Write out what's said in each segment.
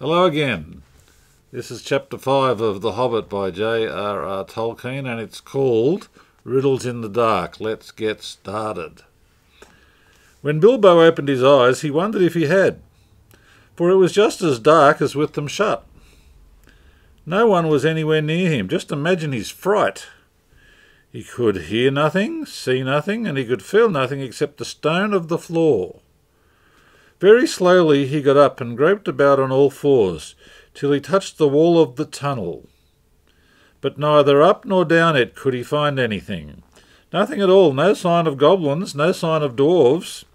Hello again. This is Chapter 5 of The Hobbit by J.R.R. Tolkien, and it's called Riddles in the Dark. Let's get started. When Bilbo opened his eyes, he wondered if he had, for it was just as dark as with them shut. No one was anywhere near him. Just imagine his fright. He could hear nothing, see nothing, and he could feel nothing except the stone of the floor. Very slowly he got up and groped about on all fours, till he touched the wall of the tunnel. But neither up nor down it could he find anything. Nothing at all, no sign of goblins, no sign of dwarves.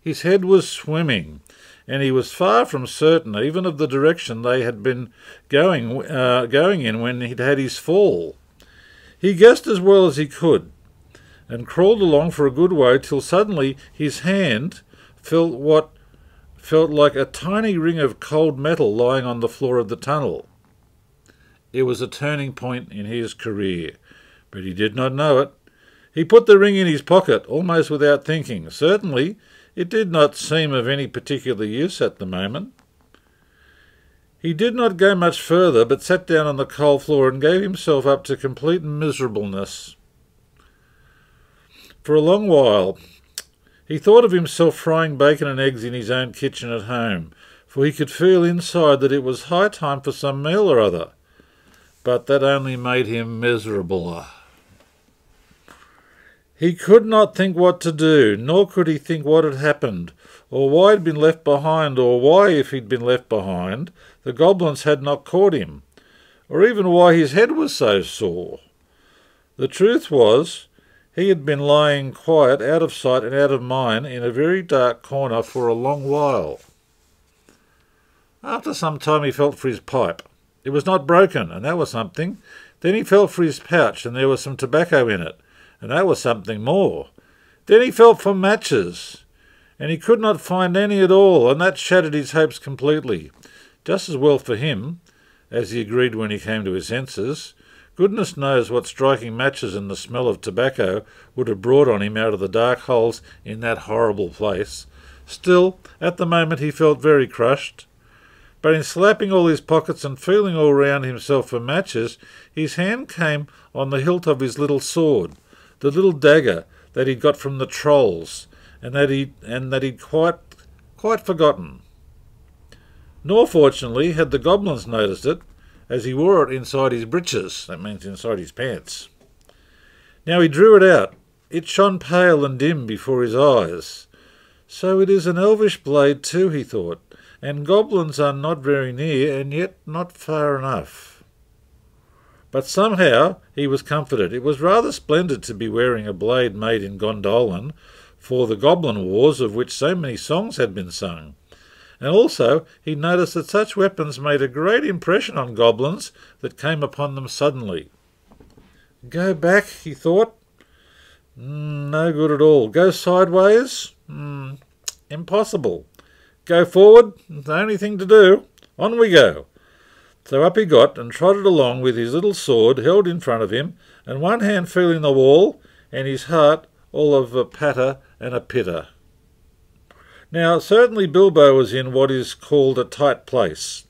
His head was swimming, and he was far from certain even of the direction they had been going in when he'd had his fall. He guessed as well as he could, and crawled along for a good way till suddenly his hand felt what felt like a tiny ring of cold metal lying on the floor of the tunnel. It was a turning point in his career, but he did not know it. He put the ring in his pocket, almost without thinking. Certainly, it did not seem of any particular use at the moment. He did not go much further, but sat down on the cold floor and gave himself up to complete miserableness. For a long while, he thought of himself frying bacon and eggs in his own kitchen at home, for he could feel inside that it was high time for some meal or other. But that only made him miserable. He could not think what to do, nor could he think what had happened, or why he'd been left behind, or why, if he'd been left behind, the goblins had not caught him, or even why his head was so sore. The truth was, he had been lying quiet, out of sight and out of mind, in a very dark corner for a long while. After some time he felt for his pipe. It was not broken, and that was something. Then he felt for his pouch, and there was some tobacco in it, and that was something more. Then he felt for matches, and he could not find any at all, and that shattered his hopes completely. Just as well for him, as he agreed when he came to his senses. Goodness knows what striking matches and the smell of tobacco would have brought on him out of the dark holes in that horrible place. Still, at the moment he felt very crushed. But in slapping all his pockets and feeling all round himself for matches, his hand came on the hilt of his little sword, the little dagger that he'd got from the trolls, and that he'd quite forgotten. Nor, fortunately, had the goblins noticed it, as he wore it inside his breeches, that means inside his pants. Now he drew it out. It shone pale and dim before his eyes. So it is an elvish blade too, he thought, and goblins are not very near, and yet not far enough. But somehow he was comforted. It was rather splendid to be wearing a blade made in Gondolin for the goblin wars of which so many songs had been sung. And also he noticed that such weapons made a great impression on goblins that came upon them suddenly. Go back, he thought. No good at all. Go sideways? Impossible. Go forward? The only thing to do. On we go. So up he got and trotted along with his little sword held in front of him, and one hand feeling the wall, and his heart all of a patter and a pitter. Now, certainly Bilbo was in what is called a tight place.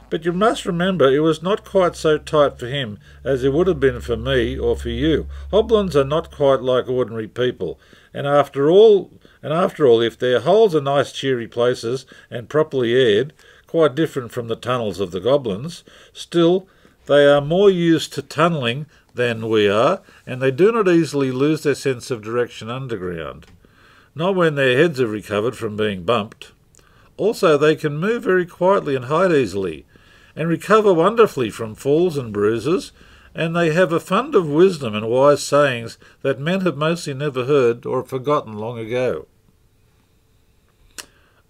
But you must remember it was not quite so tight for him as it would have been for me or for you. Hoblins are not quite like ordinary people, and after all, if their holes are nice cheery places and properly aired, quite different from the tunnels of the goblins, still they are more used to tunnelling than we are, and they do not easily lose their sense of direction underground. Not when their heads have recovered from being bumped. Also, they can move very quietly and hide easily, and recover wonderfully from falls and bruises, and they have a fund of wisdom and wise sayings that men have mostly never heard or forgotten long ago.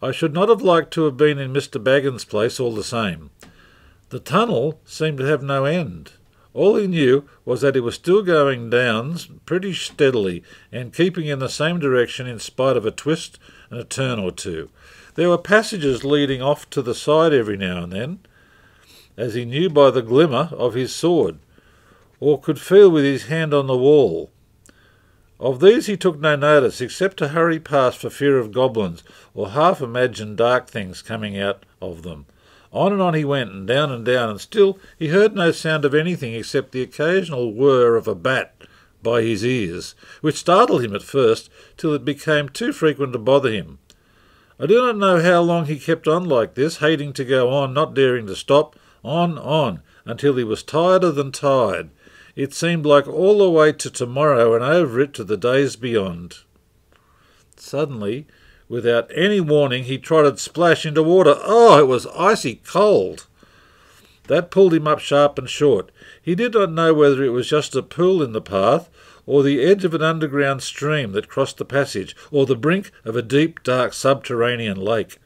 I should not have liked to have been in Mr. Baggins' place all the same. The tunnel seemed to have no end. All he knew was that it was still going down pretty steadily and keeping in the same direction in spite of a twist and a turn or two. There were passages leading off to the side every now and then, as he knew by the glimmer of his sword, or could feel with his hand on the wall. Of these he took no notice, except to hurry past for fear of goblins or half-imagined dark things coming out of them. On and on he went, and down, and still he heard no sound of anything except the occasional whir of a bat by his ears, which startled him at first, till it became too frequent to bother him. I do not know how long he kept on like this, hating to go on, not daring to stop, on, until he was tireder than tired. It seemed like all the way to tomorrow and over it to the days beyond. Suddenly, without any warning, he trotted splash into water. Oh, it was icy cold! That pulled him up sharp and short. He did not know whether it was just a pool in the path, or the edge of an underground stream that crossed the passage, or the brink of a deep, dark subterranean lake.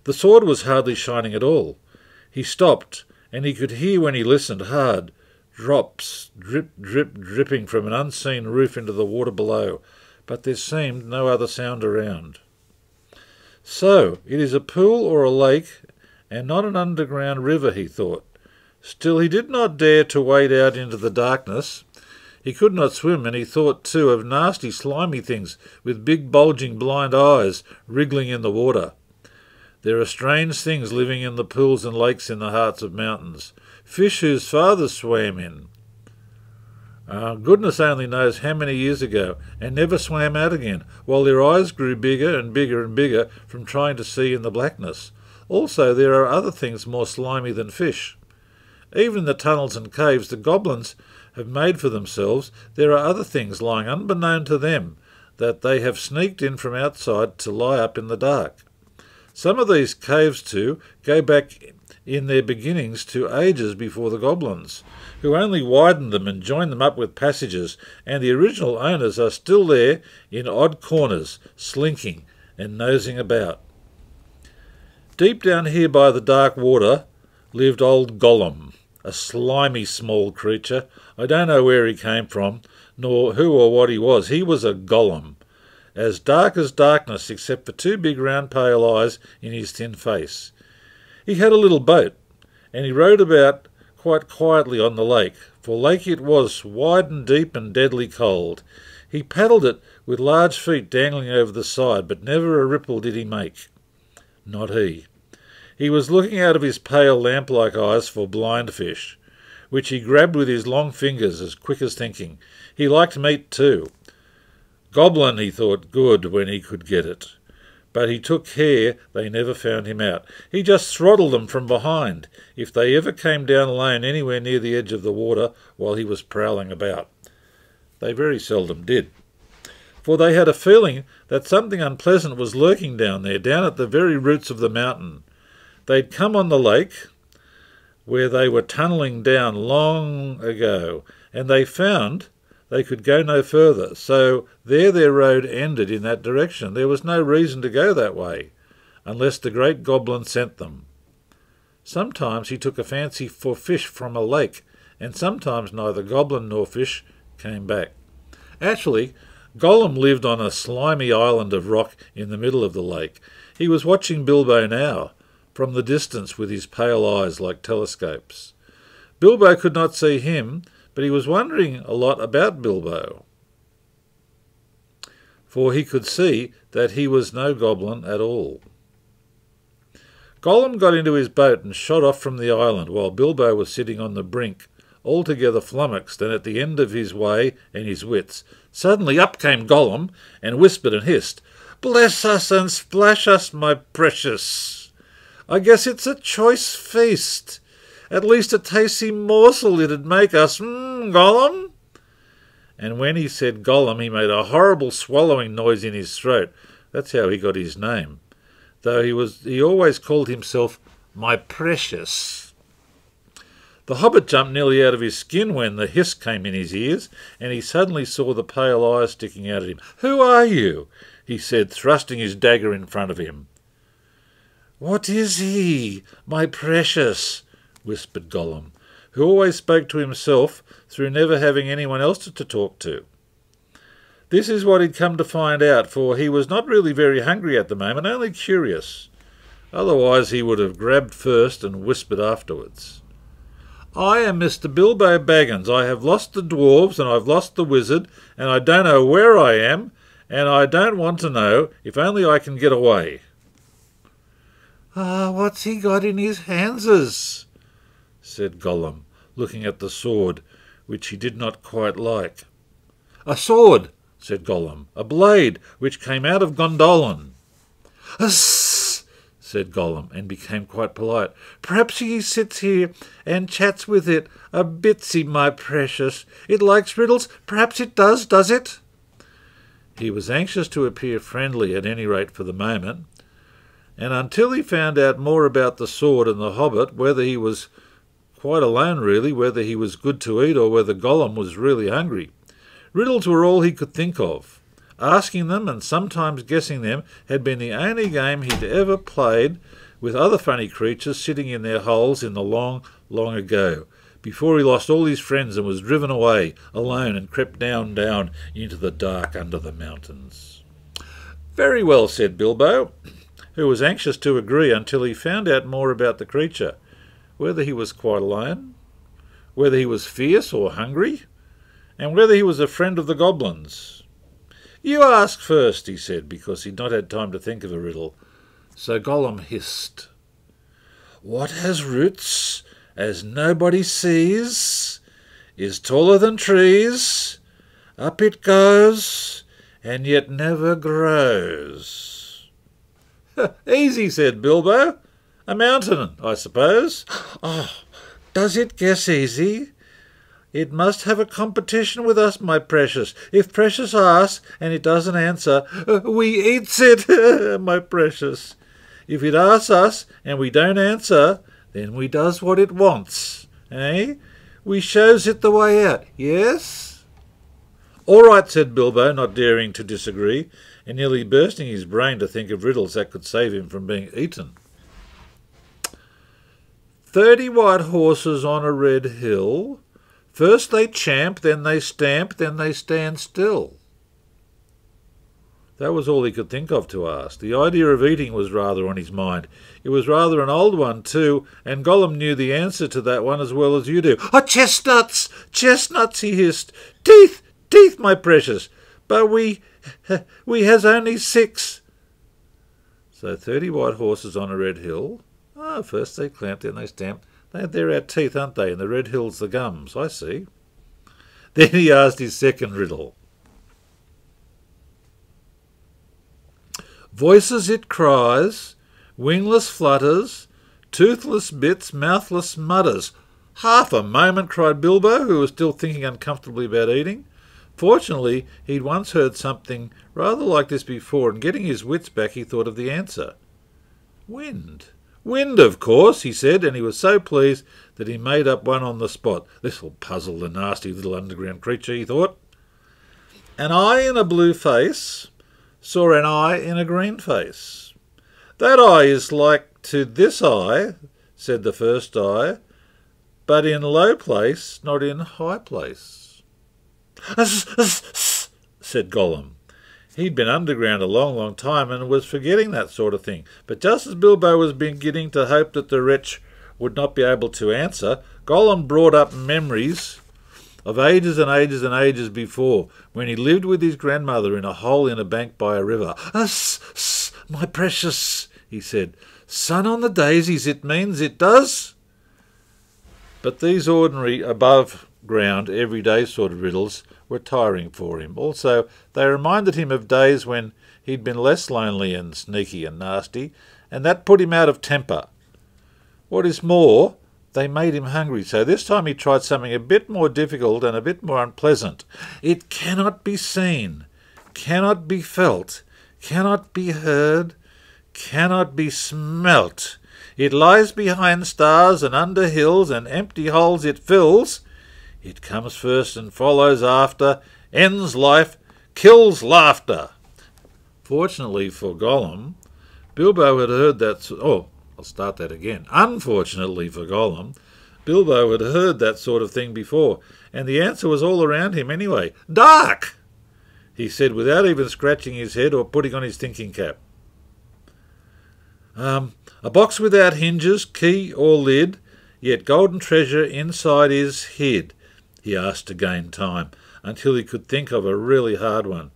The sword was hardly shining at all. He stopped, and he could hear when he listened hard drops, drip, drip, dripping from an unseen roof into the water below, but there seemed no other sound around. So, it is a pool or a lake, and not an underground river, he thought. Still, he did not dare to wade out into the darkness. He could not swim, and he thought, too, of nasty, slimy things with big, bulging, blind eyes wriggling in the water. There are strange things living in the pools and lakes in the hearts of mountains. Fish whose fathers swam in. Goodness only knows how many years ago, and never swam out again, while their eyes grew bigger and bigger and bigger from trying to see in the blackness. Also, there are other things more slimy than fish. Even in the tunnels and caves the goblins have made for themselves, there are other things lying unbeknown to them, that they have sneaked in from outside to lie up in the dark. Some of these caves, too, go back in their beginnings to ages before the goblins, who only widened them and joined them up with passages, and the original owners are still there in odd corners, slinking and nosing about. Deep down here by the dark water lived old Gollum, a slimy small creature. I don't know where he came from, nor who or what he was. He was a golem, as dark as darkness except for two big round pale eyes in his thin face. He had a little boat, and he rowed about quite quietly on the lake, for lake it was, wide and deep and deadly cold. He paddled it with large feet dangling over the side, but never a ripple did he make. Not he. He was looking out of his pale lamp-like eyes for blind fish, which he grabbed with his long fingers as quick as thinking. He liked meat too. Goblin, he thought, good when he could get it. But he took care they never found him out. He just throttled them from behind, if they ever came down alone anywhere near the edge of the water while he was prowling about. They very seldom did, for they had a feeling that something unpleasant was lurking down there, down at the very roots of the mountain. They'd come on the lake, where they were tunnelling down long ago, and they found they could go no further, so there their road ended in that direction. There was no reason to go that way, unless the great goblin sent them. Sometimes he took a fancy for fish from a lake, and sometimes neither goblin nor fish came back. Actually, Gollum lived on a slimy island of rock in the middle of the lake. He was watching Bilbo now, from the distance with his pale eyes like telescopes. Bilbo could not see him, but he was wondering a lot about Bilbo, for he could see that he was no goblin at all. Gollum got into his boat and shot off from the island, while Bilbo was sitting on the brink, altogether flummoxed and at the end of his way and his wits. Suddenly up came Gollum, and whispered and hissed, "Bless us and splash us, my precious! I guess it's a choice feast. At least a tasty morsel it'd make us, Gollum?" And when he said Gollum, he made a horrible swallowing noise in his throat. That's how he got his name, though he always called himself my precious. The Hobbit jumped nearly out of his skin when the hiss came in his ears, and he suddenly saw the pale eyes sticking out at him. "Who are you?" he said, thrusting his dagger in front of him. "What is he, my precious?" whispered Gollum, who always spoke to himself through never having anyone else to talk to. This is what he'd come to find out, for he was not really very hungry at the moment, only curious. Otherwise he would have grabbed first and whispered afterwards. "I am Mr. Bilbo Baggins. I have lost the dwarves, and I've lost the wizard, and I don't know where I am, and I don't want to know, if only I can get away." "Ah, what's he got in his handses?" said Gollum, looking at the sword, which he did not quite like. "A sword," said Gollum, "a blade which came out of Gondolin." "Hss," said Gollum, and became quite polite. "Perhaps he sits here and chats with it a bitsy, my precious. It likes riddles. Perhaps it does it?" He was anxious to appear friendly, at any rate for the moment, and until he found out more about the sword and the hobbit, whether he was quite alone really, whether he was good to eat, or whether Gollum was really hungry, riddles were all he could think of. Asking them and sometimes guessing them had been the only game he'd ever played with other funny creatures sitting in their holes in the long, long ago, before he lost all his friends and was driven away alone and crept down into the dark under the mountains. "Very well," said Bilbo, who was anxious to agree until he found out more about the creature, whether he was quite alone, whether he was fierce or hungry, and whether he was a friend of the goblins. "You ask first," he said, because he'd not had time to think of a riddle. So Gollum hissed, "What has roots as nobody sees, is taller than trees, up it goes, and yet never grows?" "Easy," said Bilbo. "A mountain, I suppose." "Oh, does it guess easy? It must have a competition with us, my precious. If precious asks and it doesn't answer, we eats it, my precious. If it asks us and we don't answer, then we does what it wants, eh? We shows it the way out, yes?" "All right," said Bilbo, not daring to disagree, and nearly bursting his brain to think of riddles that could save him from being eaten. 30 white horses on a red hill. First they champ, then they stamp, then they stand still." That was all he could think of to ask. The idea of eating was rather on his mind. It was rather an old one too, and Gollum knew the answer to that one as well as you do. "Oh, chestnuts! Chestnuts!" he hissed. "Teeth! Teeth, my precious! But we has only 6. So 30 white horses on a red hill. First they clamp, then they stamp. They're our teeth, aren't they? And the red hill's the gums, I see. Then he asked his second riddle. "Voices it cries, wingless flutters, toothless bits, mouthless mutters." "Half a moment," cried Bilbo, who was still thinking uncomfortably about eating. Fortunately, he'd once heard something rather like this before, and getting his wits back, he thought of the answer. "Wind. Wind, of course," he said, and he was so pleased that he made up one on the spot. "This will puzzle the nasty little underground creature," he thought. "An eye in a blue face saw an eye in a green face. That eye is like to this eye," said the first eye, "but in low place, not in high place." Said Gollum. He'd been underground a long, long time and was forgetting that sort of thing. But just as Bilbo was beginning to hope that the wretch would not be able to answer, Gollum brought up memories of ages and ages and ages before, when he lived with his grandmother in a hole in a bank by a river. "My precious," he said. "Sun on the daisies, it means, it does." But these ordinary, above-ground, everyday sort of riddles were tiring for him. Also, they reminded him of days when he'd been less lonely and sneaky and nasty, and that put him out of temper. What is more, they made him hungry, so this time he tried something a bit more difficult and a bit more unpleasant. "It cannot be seen, cannot be felt, cannot be heard, cannot be smelt. It lies behind stars and under hills, and empty holes it fills. It comes first and follows after, ends life, kills laughter." Fortunately for Gollum, Bilbo had heard that... I'll start that again. Unfortunately for Gollum, Bilbo had heard that sort of thing before, and the answer was all around him anyway. "Dark!" he said, without even scratching his head or putting on his thinking cap. "A box without hinges, key or lid, yet golden treasure inside is hid," he asked to gain time, until he could think of a really hard one.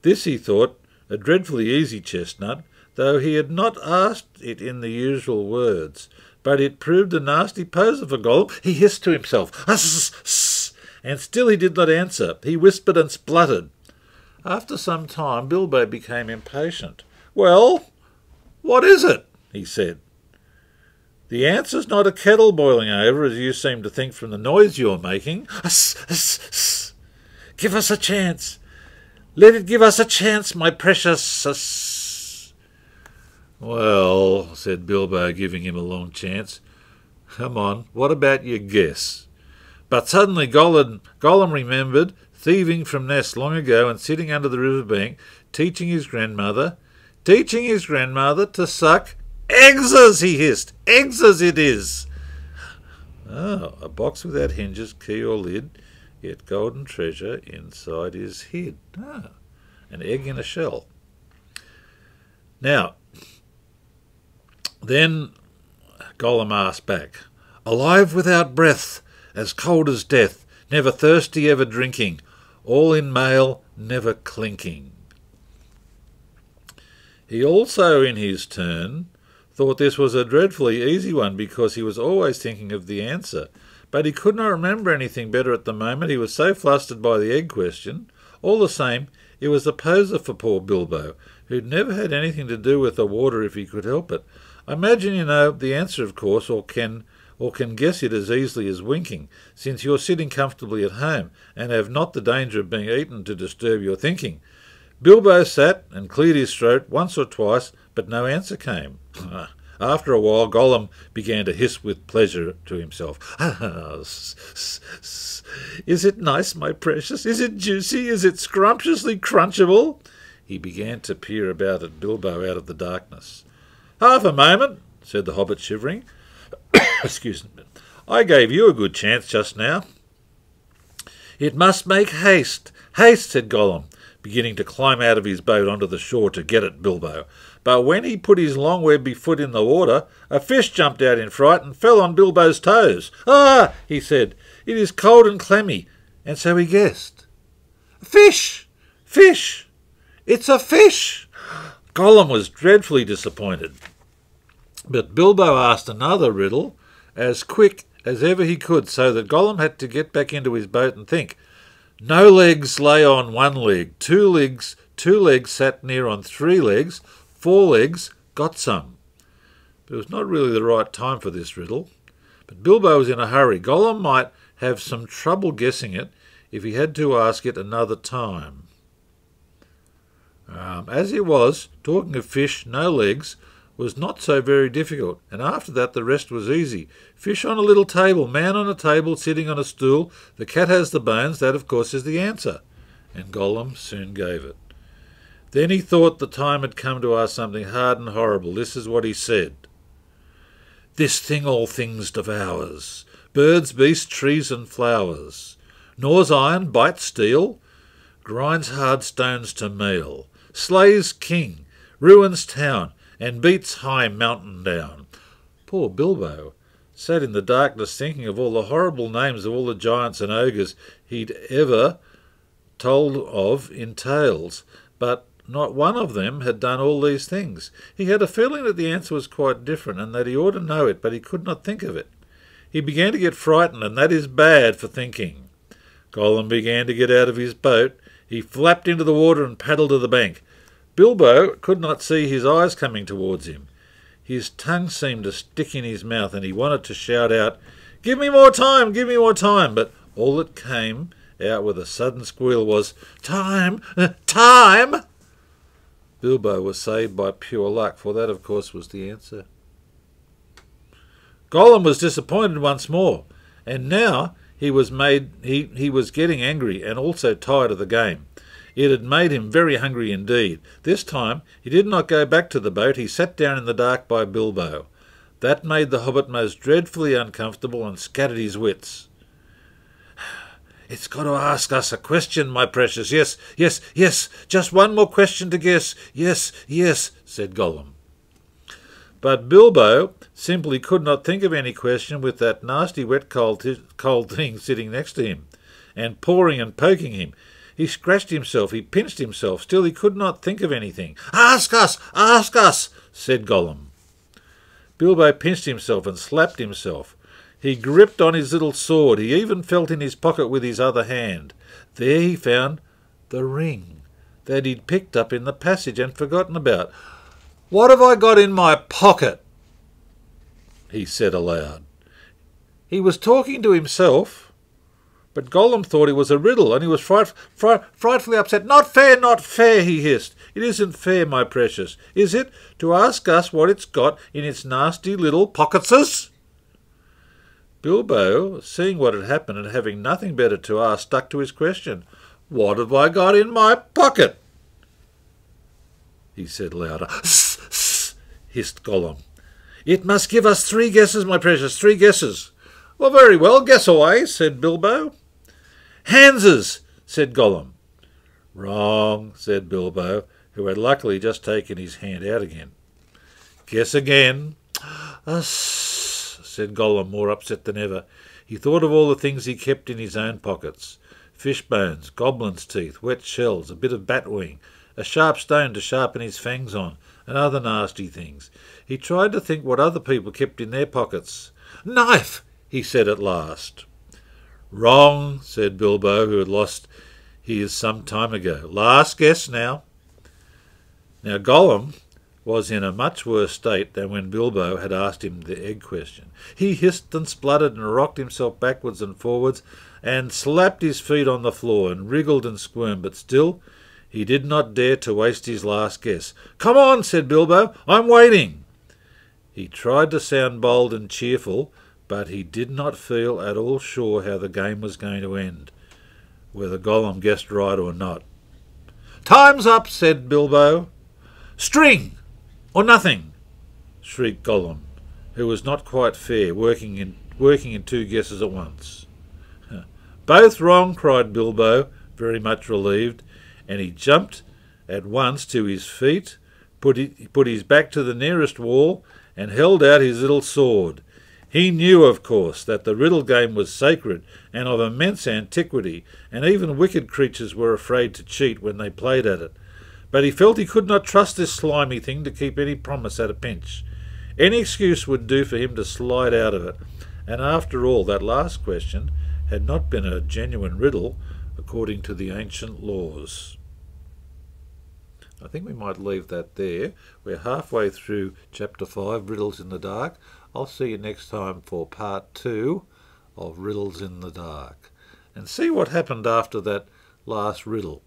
This, he thought, a dreadfully easy chestnut, though he had not asked it in the usual words. But it proved a nasty poser for Gollum. He hissed to himself, "Uss!" and still he did not answer. He whispered and spluttered. After some time, Bilbo became impatient. "Well, what is it?" he said. "The answer's not a kettle boiling over, as you seem to think from the noise you're making. Uss, uss, uss. Give us a chance. Let it give us a chance, my precious uss." "Well," said Bilbo, giving him a long chance. "Come on, what about your guess?" But suddenly Gollum remembered thieving from Ness long ago and sitting under the river bank, teaching his grandmother to suck eggs, he hissed. "Eggs it is." "Oh, a box without hinges, key or lid, yet golden treasure inside is hid." Ah, an egg in a shell. Now, then Gollum asked back, "Alive without breath, as cold as death, never thirsty, ever drinking, all in mail, never clinking." He also, in his turn, thought this was a dreadfully easy one because he was always thinking of the answer, but he could not remember anything better at the moment. He was so flustered by the egg question. All the same, it was a poser for poor Bilbo, who'd never had anything to do with the water if he could help it. I imagine you know the answer, of course, or can guess it as easily as winking, since you're sitting comfortably at home and have not the danger of being eaten to disturb your thinking. Bilbo sat and cleared his throat once or twice, but no answer came. After a while, Gollum began to hiss with pleasure to himself. "Is it nice, my precious? Is it juicy? Is it scrumptiously crunchable?" He began to peer about at Bilbo out of the darkness. "Half a moment," said the Hobbit, shivering. "Excuse me. I gave you a good chance just now." "It must make haste. Haste," said Gollum, beginning to climb out of his boat onto the shore to get at Bilbo. But when he put his long webby foot in the water, a fish jumped out in fright and fell on Bilbo's toes. "Ah!" he said, "it is cold and clammy." And so he guessed. "Fish! Fish! It's a fish!" Gollum was dreadfully disappointed. But Bilbo asked another riddle, as quick as ever he could, so that Gollum had to get back into his boat and think. "No legs lay on one leg, two legs sat near on 3 legs, 4 legs got some." But it was not really the right time for this riddle. But Bilbo was in a hurry. Gollum might have some trouble guessing it if he had to ask it another time. As it was, talking of fish, no legs, was not so very difficult, and after that the rest was easy. Fish on a little table, man on a table, sitting on a stool, the cat has the bones, that of course is the answer. And Gollum soon gave it. Then he thought the time had come to ask something hard and horrible. This is what he said. "This thing all things devours, birds, beasts, trees and flowers, gnaws iron, bites steel, grinds hard stones to meal, slays king, ruins town, and beats high mountain down." Poor Bilbo sat in the darkness thinking of all the horrible names of all the giants and ogres he'd ever told of in tales, but not one of them had done all these things. He had a feeling that the answer was quite different and that he ought to know it, but he could not think of it. He began to get frightened, and that is bad for thinking. Gollum began to get out of his boat. He flapped into the water and paddled to the bank. Bilbo could not see his eyes coming towards him. His tongue seemed to stick in his mouth, and he wanted to shout out, "Give me more time, give me more time!" But all that came out with a sudden squeal was, "Time! Time!" Bilbo was saved by pure luck, for that, of course, was the answer. Gollum was disappointed once more, and now he was getting angry and also tired of the game. It had made him very hungry indeed. This time he did not go back to the boat. He sat down in the dark by Bilbo. That made the Hobbit most dreadfully uncomfortable and scattered his wits. "It's got to ask us a question, my precious. Yes, yes, yes. Just one more question to guess. Yes, yes," said Gollum. But Bilbo simply could not think of any question with that nasty wet cold thing sitting next to him and pawing and poking him. He scratched himself, he pinched himself, still he could not think of anything. "Ask us," said Gollum. Bilbo pinched himself and slapped himself. He gripped on his little sword. He even felt in his pocket with his other hand. There he found the ring that he'd picked up in the passage and forgotten about. "What have I got in my pocket?" he said aloud. He was talking to himself, but Gollum thought it was a riddle, and he was frightfully upset. Not fair," he hissed. "It isn't fair, my precious, is it, to ask us what it's got in its nasty little pocketses?" Bilbo, seeing what had happened and having nothing better to ask, stuck to his question. "What have I got in my pocket?" he said louder. "Sss, sss," hissed Gollum. "It must give us 3 guesses, my precious, 3 guesses." "Well, very well, guess away," said Bilbo. "Hanses," said Gollum. "Wrong," said Bilbo, who had luckily just taken his hand out again. "Guess again." Said Gollum, more upset than ever. He thought of all the things he kept in his own pockets. Fish bones, goblin's teeth, wet shells, a bit of bat wing, a sharp stone to sharpen his fangs on, and other nasty things. He tried to think what other people kept in their pockets. "Knife," he said at last. "Wrong," said Bilbo, who had lost his some time ago. "Last guess now." Now Gollum was in a much worse state than when Bilbo had asked him the egg question. He hissed and spluttered and rocked himself backwards and forwards and slapped his feet on the floor and wriggled and squirmed, but still he did not dare to waste his last guess. "Come on," said Bilbo, "I'm waiting." He tried to sound bold and cheerful, but he did not feel at all sure how the game was going to end, whether Gollum guessed right or not. "Time's up," said Bilbo. "String, or nothing," shrieked Gollum, who was not quite fair, working in 2 guesses at once. "Both wrong," cried Bilbo, very much relieved, and he jumped at once to his feet, put his back to the nearest wall, and held out his little sword. He knew, of course, that the riddle game was sacred and of immense antiquity, and even wicked creatures were afraid to cheat when they played at it. But he felt he could not trust this slimy thing to keep any promise at a pinch. Any excuse would do for him to slide out of it, and after all, that last question had not been a genuine riddle according to the ancient laws. I think we might leave that there. We're halfway through Chapter 5, Riddles in the Dark. I'll see you next time for Part 2 of Riddles in the Dark, and see what happened after that last riddle.